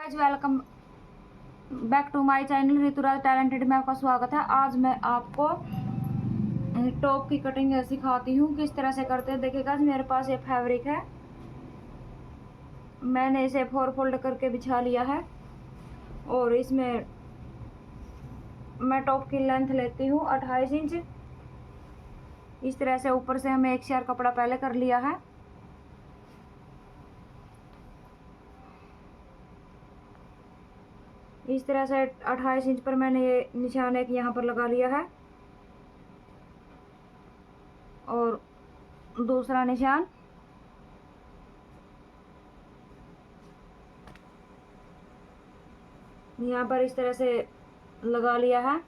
Guys, welcome back to my channel Rituraj talented में आपका स्वागत है। आज मैं आपको टॉप की कटिंग सिखाती हूँ किस तरह से करते हैं। देखिए गाइस, मेरे पास ये फैब्रिक है, मैंने इसे 4 फोल्ड करके बिछा लिया है और इसमें मैं टॉप की लेंथ लेती हूँ 28 इंच। इस तरह से ऊपर से हमें एक शेयर कपड़ा पहले कर लिया है। इस तरह से 28 इंच पर मैंने ये निशान एक यहाँ पर लगा लिया है और दूसरा निशान यहाँ पर इस तरह से लगा लिया है।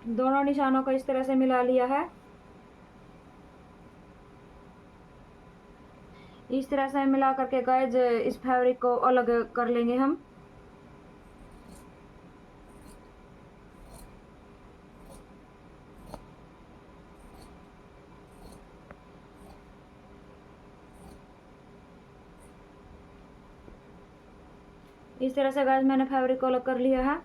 दोनों निशानों को इस तरह से मिला लिया है। इस तरह से मिला करके गाइस इस फैब्रिक को अलग कर लेंगे हम। इस तरह से गाइस मैंने फैब्रिक को अलग कर लिया है।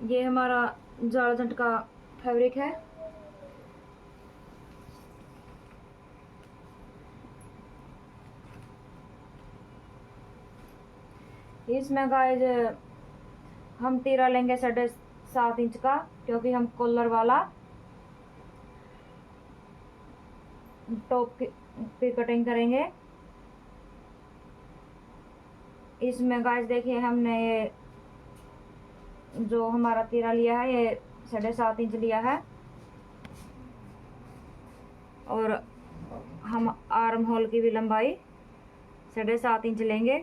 ये हमारा जारजंट का फैब्रिक है। इसमें गाइस हम तीरा लेंगे 7.5 इंच का, क्योंकि हम कॉलर वाला टॉप की कटिंग करेंगे। इसमें गाइस देखिए, हमने ये जो हमारा तीरा लिया है ये 7.5 इंच लिया है और हम आर्म होल की भी लंबाई 7.5 इंच लेंगे।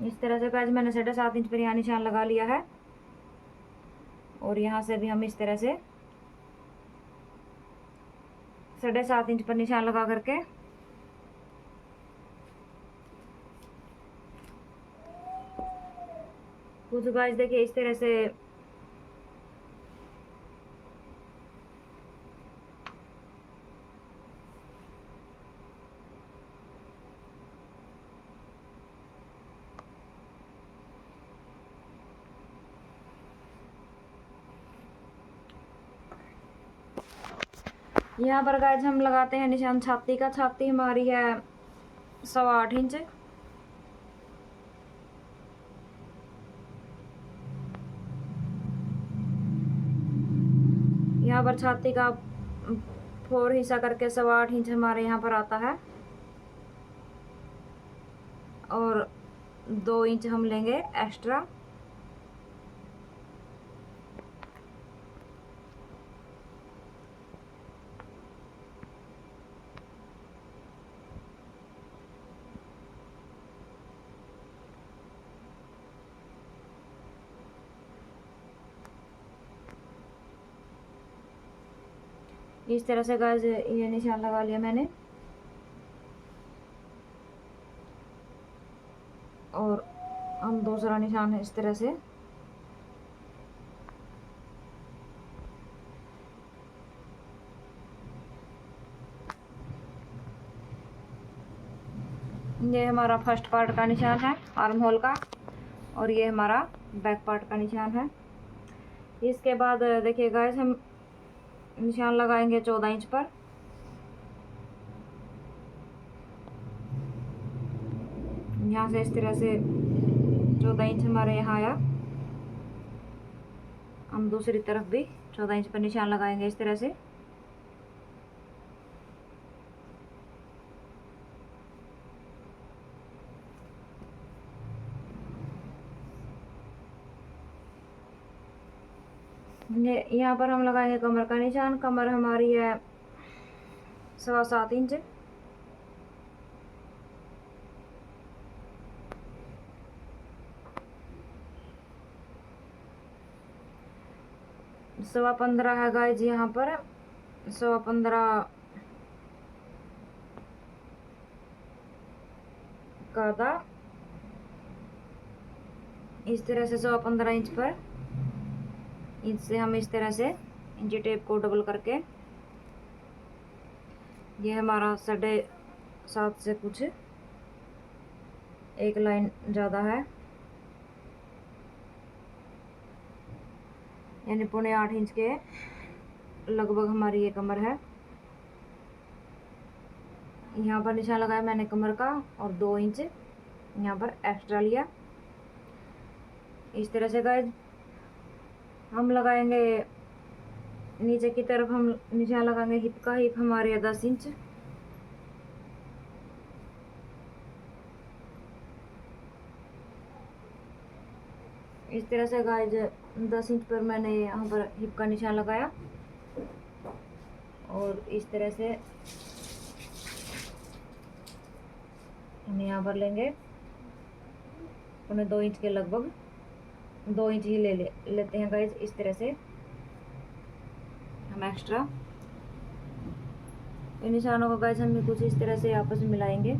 इस तरह से गाइस मैंने 7.5 इंच पर यहाँ निशान लगा लिया है और यहाँ से भी हम इस तरह से 7.5 इंच पर निशान लगा करके कुछ गाइस देखिए इस तरह से यहाँ पर गाइस हम लगाते हैं निशान छाती का। छाती हमारी है 8.25 इंच। यहाँ पर छाती का 4 हिस्सा करके 8.25 इंच हमारे यहाँ पर आता है और 2 इंच हम लेंगे एक्स्ट्रा। इस तरह से गाइस ये निशान लगा लिया मैंने और हम दूसरा निशान इस तरह से ये हमारा फर्स्ट पार्ट का निशान है आर्म होल का और ये हमारा बैक पार्ट का निशान है। इसके बाद देखिए गाइस हम निशान लगाएंगे 14 इंच पर। यहाँ से इस तरह से 14 इंच हमारे यहाँ आया। हम दूसरी तरफ भी 14 इंच पर निशान लगाएंगे इस तरह से। यहाँ पर हम लगाएंगे कमर का निशान। कमर हमारी है 7.25 इंच। सवा 15 है गाइज यहाँ पर। 15.25 का इस तरह से 115 इंच पर इससे हम इस तरह से इंची टेप को डबल करके, ये हमारा 7.5 से कुछ एक लाइन ज़्यादा है, यानी 7.25 इंच के लगभग हमारी ये कमर है। यहाँ पर निशान लगाया मैंने कमर का और 2 इंच यहाँ पर एक्स्ट्रा लिया। इस तरह से गाइस हम लगाएंगे नीचे की तरफ, हम निशान लगाएंगे हिप का। हिप हमारे 10 इंच। इस तरह से गाइस 10 इंच पर मैंने यहाँ पर हिप का निशान लगाया और इस तरह से हम यहाँ पर लेंगे 2 इंच के लगभग, 2 इंच ही लेते हैं गाइस। इस तरह से हम एक्स्ट्रा इन निशानों को गाइस हम कुछ इस तरह से आपस में मिलाएंगे।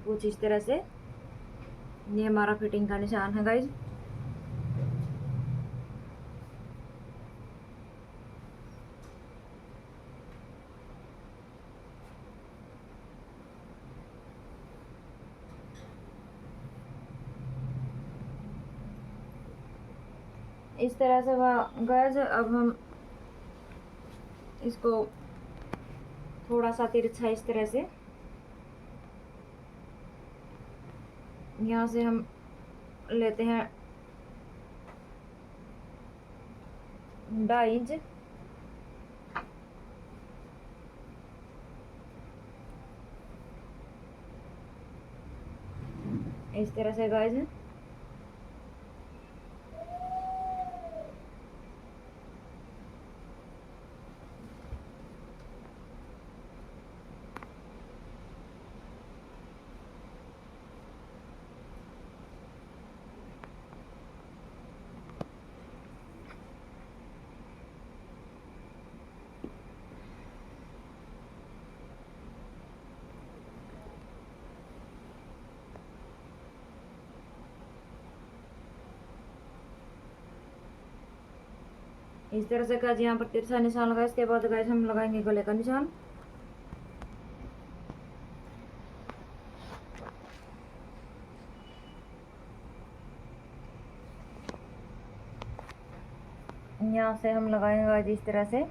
कुछ इस तरह से ये हमारा फिटिंग का निशान है गाइस। इस तरह से गाइस अब हम इसको थोड़ा सा तिरछा इस तरह से यहाँ से हम लेते हैं 2.5 इंच। इस तरह से गाइस इस तरह से गाइस यहाँ पर तिरछा निशान लगाया। इसके बाद गाइस हम लगाएंगे गले का निशान। यहाँ से हम लगाएंगे गाइस इस तरह से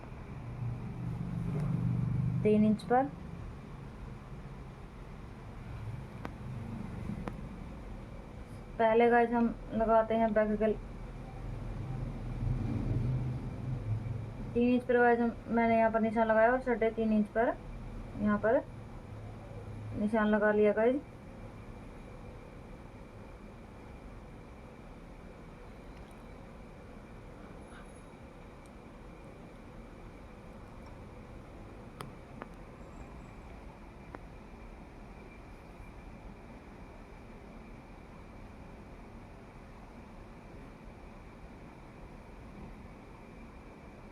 3 इंच पर। पहले गाइस हम लगाते हैं बैक गल 3 इंच पर गाइस मैंने यहाँ पर निशान लगाया और 3.5 इंच पर यहाँ पर निशान लगा लिया गाइस।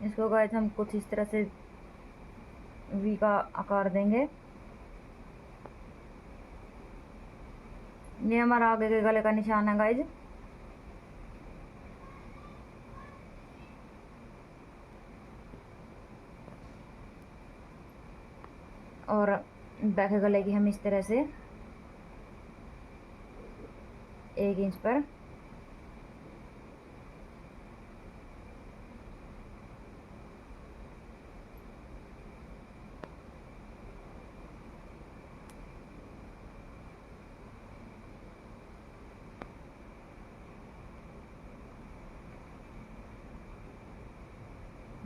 इसको गाइस हम कुछ इस तरह से वी का आकार देंगे। ये हमारा आगे के गले का निशान है गाइस। और बैक गले की हम इस तरह से 1 इंच पर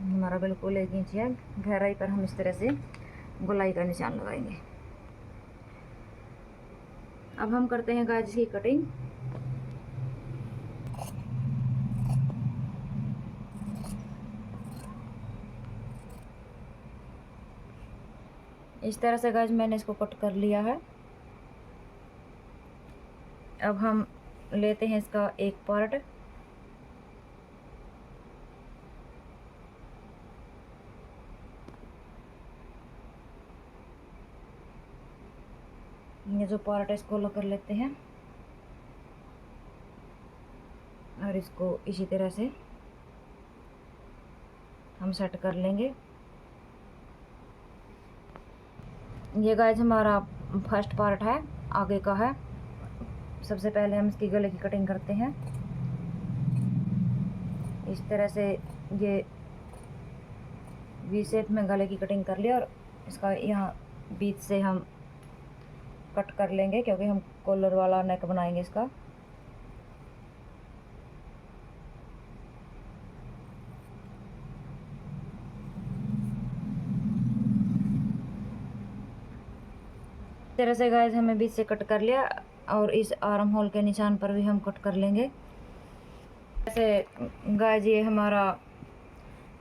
हमारा बिल्कुल 1 इंच है गहराई पर हम इस तरह से गोलाई का निशान लगाएंगे। अब हम करते हैं गाइस इसकी कटिंग। इस तरह से गाइस मैंने इसको कट कर लिया है। अब हम लेते हैं इसका एक पार्ट ये जो पार्ट है इसको अलग कर लेते हैं और इसको इसी तरह से हम सेट कर लेंगे। ये गाइस हमारा फर्स्ट पार्ट है, आगे का है। सबसे पहले हम इसकी गले की कटिंग करते हैं। इस तरह से ये वी शेप में गले की कटिंग कर लिया और इसका यहाँ बीच से हम कट कर लेंगे क्योंकि हम कॉलर वाला नेक बनाएंगे इसका। इस तरह से गाइस हमें बीच से कट कर लिया और इस आर्म होल के निशान पर भी हम कट कर लेंगे। ऐसे गाइस ये हमारा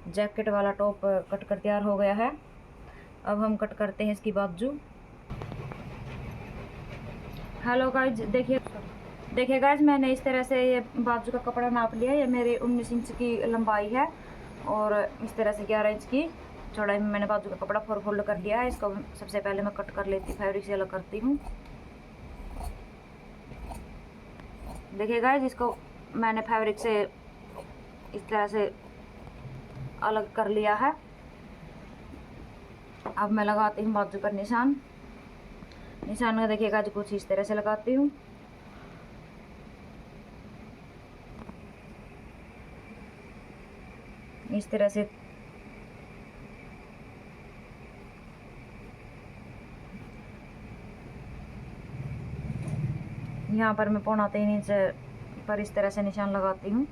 जैकेट वाला टॉप कट कर तैयार हो गया है। अब हम कट करते हैं इसकी बाजू। हेलो गाइस, देखिए गाइस, मैंने इस तरह से ये बाजू का कपड़ा नाप लिया। ये मेरी 19 इंच की लंबाई है और इस तरह से 11 इंच की चौड़ाई में मैंने बाजू का कपड़ा फोल्ड कर लिया है। इसको सबसे पहले मैं कट कर लेती, फैब्रिक से अलग करती हूँ। देखिए गाइस, इसको मैंने फैब्रिक से इस तरह से अलग कर लिया है। अब मैं लगाती हूँ बाजू पर निशान का। देखिए गाइस, कुछ इस तरह से लगाती हूँ। इस तरह से यहाँ पर मैं 3.25 इंच पर इस तरह से निशान लगाती हूँ।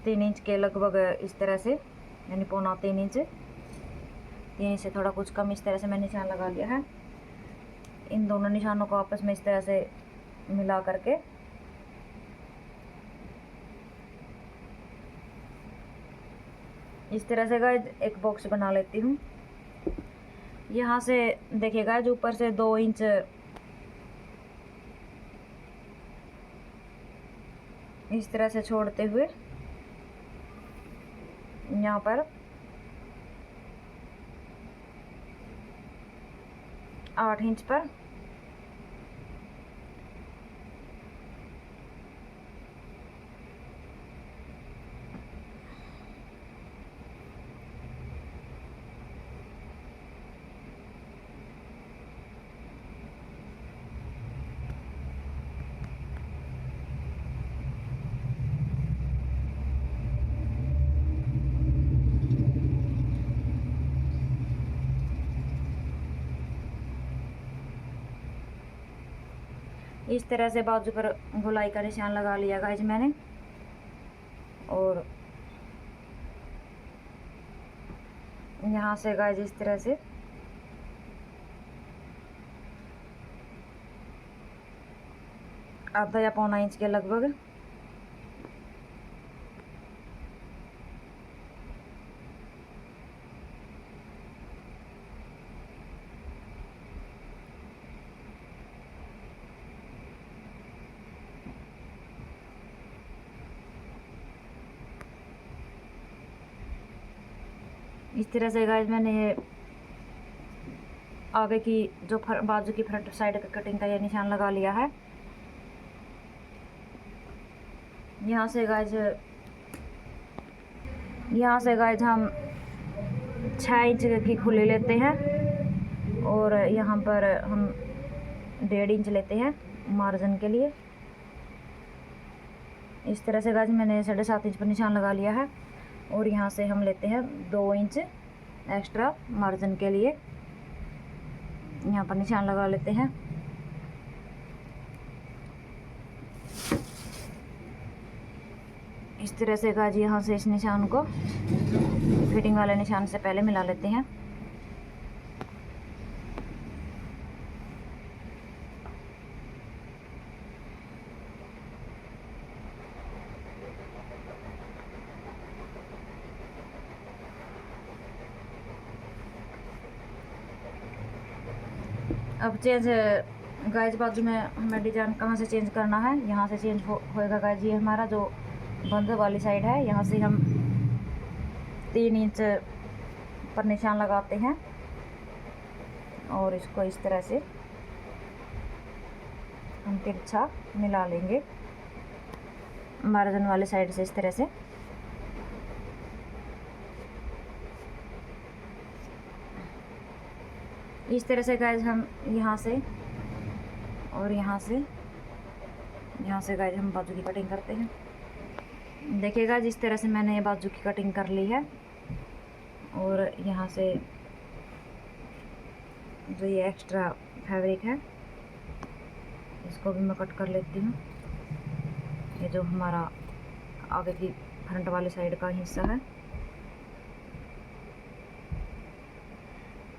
3 इंच के लगभग इस तरह से, यानी 3.25 इंच, 3 इंच से थोड़ा कुछ कम इस तरह से मैं निशान लगा लिया है। इन दोनों निशानों को आपस में इस तरह से मिला करके इस तरह से गाइस एक बॉक्स बना लेती हूँ। यहाँ से देखिए गाइस, ऊपर से 2 इंच इस तरह से छोड़ते हुए यहाँ पर 8 इंच पर इस तरह से बाजू पर गोलाई का निशान लगा लिया गाइस मैंने। और यहाँ से गाइस इस तरह से आधा या 1.25 इंच के लगभग इस तरह से गाइस मैंने ये आगे की जो बाजू की फ्रंट साइड का कटिंग का ये निशान लगा लिया है। यहाँ से गाइस हम 6 इंच की खुली लेते हैं और यहाँ पर हम 1.5 इंच लेते हैं मार्जिन के लिए। इस तरह से गाइस मैंने 7.5 इंच पर निशान लगा लिया है और यहाँ से हम लेते हैं 2 इंच एक्स्ट्रा मार्जिन के लिए। यहाँ पर निशान लगा लेते हैं। इस तरह से गाइस यहाँ से इस निशान को फिटिंग वाले निशान से पहले मिला लेते हैं। अब चेंज गाइस बाजू में हमें डिजाइन कहाँ से चेंज करना है, यहाँ से चेंज होएगा गाइस। ये हमारा जो बंद वाली साइड है, यहाँ से हम 3 इंच पर निशान लगाते हैं और इसको इस तरह से हम तिरछा मिला लेंगे मार्जिन वाले साइड से, इस तरह से। इस तरह से गाइज हम यहाँ से और यहाँ से गाइज हम बाजू की कटिंग करते हैं। देखिएगा जिस तरह से मैंने ये बाजू की कटिंग कर ली है, और यहाँ से जो ये एक्स्ट्रा फैब्रिक है इसको भी मैं कट कर लेती हूँ। ये जो हमारा आगे की फ्रंट वाली साइड का हिस्सा है,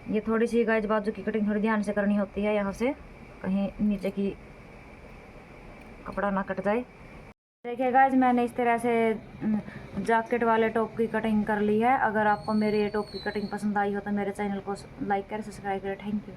ये थोड़ी सी गाइज बाजू की कटिंग थोड़ी ध्यान से करनी होती है, यहाँ से कहीं नीचे की कपड़ा ना कट जाए। देखिए गाइज मैंने इस तरह से जैकेट वाले टॉप की कटिंग कर ली है। अगर आपको मेरे ये टॉप की कटिंग पसंद आई हो तो मेरे चैनल को लाइक करें, सब्सक्राइब करें। Thank you.